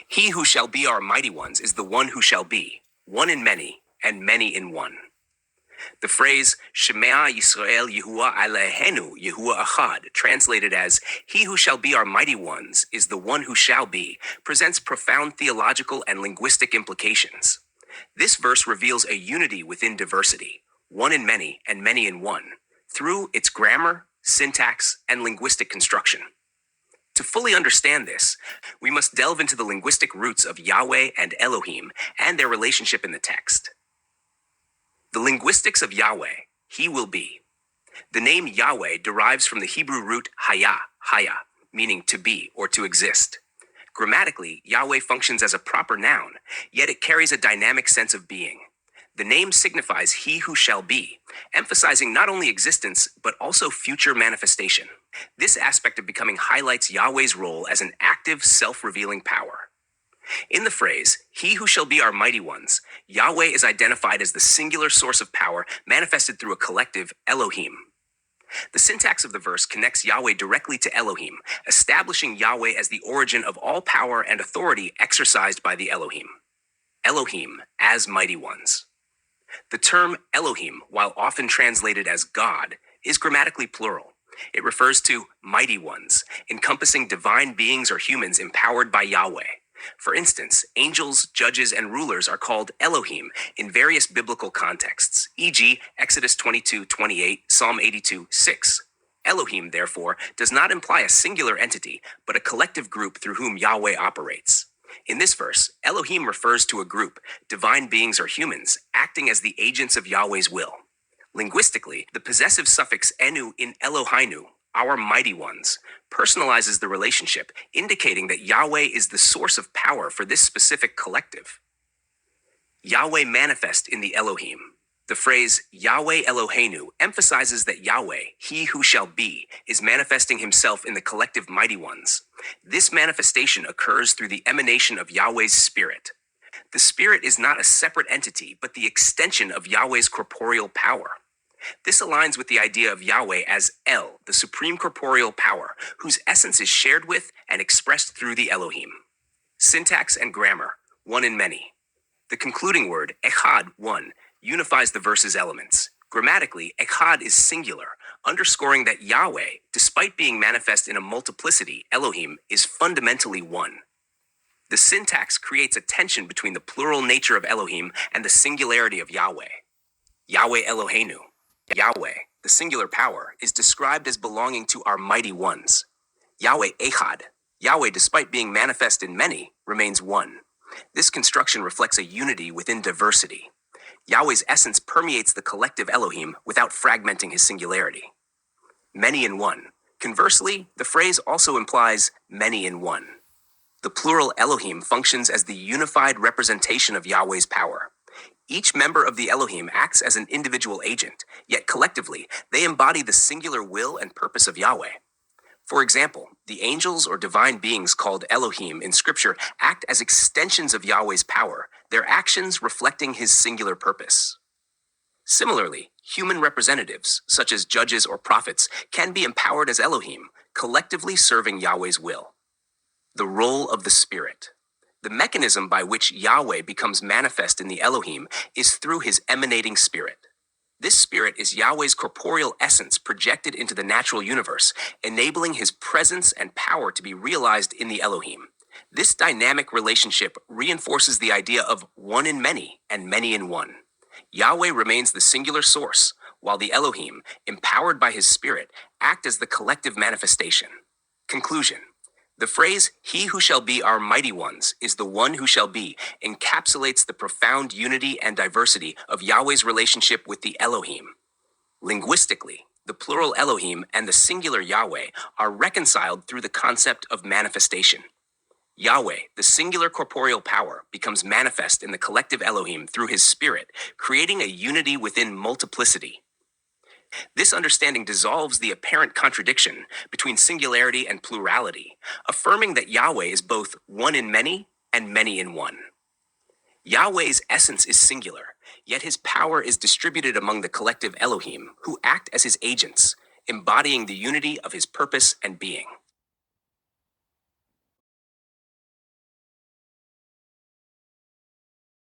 He who shall be our mighty ones is the one who shall be, one in many, and many in one. The phrase, Shema Yisrael Yahuwah Elohenu Yahuwah Echad, translated as, He who shall be our mighty ones is the one who shall be, presents profound theological and linguistic implications. This verse reveals a unity within diversity, one in many and many in one, through its grammar, syntax, and linguistic construction. To fully understand this, we must delve into the linguistic roots of Yahweh and Elohim and their relationship in the text. The linguistics of Yahweh, He will be. The name Yahweh derives from the Hebrew root hayah, meaning to be or to exist. Grammatically, Yahweh functions as a proper noun, yet it carries a dynamic sense of being. The name signifies He who shall be, emphasizing not only existence, but also future manifestation. This aspect of becoming highlights Yahweh's role as an active, self-revealing power. In the phrase, He who shall be our mighty ones, Yahweh is identified as the singular source of power manifested through a collective Elohim. The syntax of the verse connects Yahweh directly to Elohim, establishing Yahweh as the origin of all power and authority exercised by the Elohim. Elohim as mighty ones. The term Elohim, while often translated as God, is grammatically plural. It refers to mighty ones, encompassing divine beings or humans empowered by Yahweh. For instance, angels, judges, and rulers are called Elohim in various biblical contexts, e.g., Exodus 22:28, Psalm 82:6. Elohim, therefore, does not imply a singular entity, but a collective group through whom Yahweh operates. In this verse, Elohim refers to a group, divine beings or humans, acting as the agents of Yahweh's will. Linguistically, the possessive suffix enu in Eloheinu, our mighty ones, personalizes the relationship, indicating that Yahweh is the source of power for this specific collective. Yahweh manifest in the Elohim. The phrase Yahweh Eloheinu emphasizes that Yahweh, He who shall be, is manifesting Himself in the collective mighty ones. This manifestation occurs through the emanation of Yahweh's Spirit. The Spirit is not a separate entity, but the extension of Yahweh's corporeal power. This aligns with the idea of Yahweh as El, the supreme corporeal power, whose essence is shared with and expressed through the Elohim. Syntax and grammar, one in many. The concluding word, echad, one, unifies the verse's elements. Grammatically, echad is singular, underscoring that Yahweh, despite being manifest in a multiplicity, Elohim, is fundamentally one. The syntax creates a tension between the plural nature of Elohim and the singularity of Yahweh. Yahweh Eloheinu. Yahweh, the singular power, is described as belonging to our mighty ones. Yahweh Echad. Yahweh, despite being manifest in many, remains one. This construction reflects a unity within diversity. Yahweh's essence permeates the collective Elohim without fragmenting his singularity. Many in one. Conversely, the phrase also implies many in one. The plural Elohim functions as the unified representation of Yahweh's power. Each member of the Elohim acts as an individual agent, yet collectively, they embody the singular will and purpose of Yahweh. For example, the angels or divine beings called Elohim in Scripture act as extensions of Yahweh's power, their actions reflecting His singular purpose. Similarly, human representatives, such as judges or prophets, can be empowered as Elohim, collectively serving Yahweh's will. The role of the Spirit. The mechanism by which Yahweh becomes manifest in the Elohim is through His emanating Spirit. This Spirit is Yahweh's corporeal essence projected into the natural universe, enabling His presence and power to be realized in the Elohim. This dynamic relationship reinforces the idea of one in many and many in one. Yahweh remains the singular source, while the Elohim, empowered by His Spirit, act as the collective manifestation. Conclusion. The phrase, He who shall be our mighty ones is the one who shall be, encapsulates the profound unity and diversity of Yahweh's relationship with the Elohim. Linguistically, the plural Elohim and the singular Yahweh are reconciled through the concept of manifestation. Yahweh, the singular corporeal power, becomes manifest in the collective Elohim through His Spirit, creating a unity within multiplicity. This understanding dissolves the apparent contradiction between singularity and plurality, affirming that Yahweh is both one in many and many in one. Yahweh's essence is singular, yet His power is distributed among the collective Elohim, who act as His agents, embodying the unity of His purpose and being.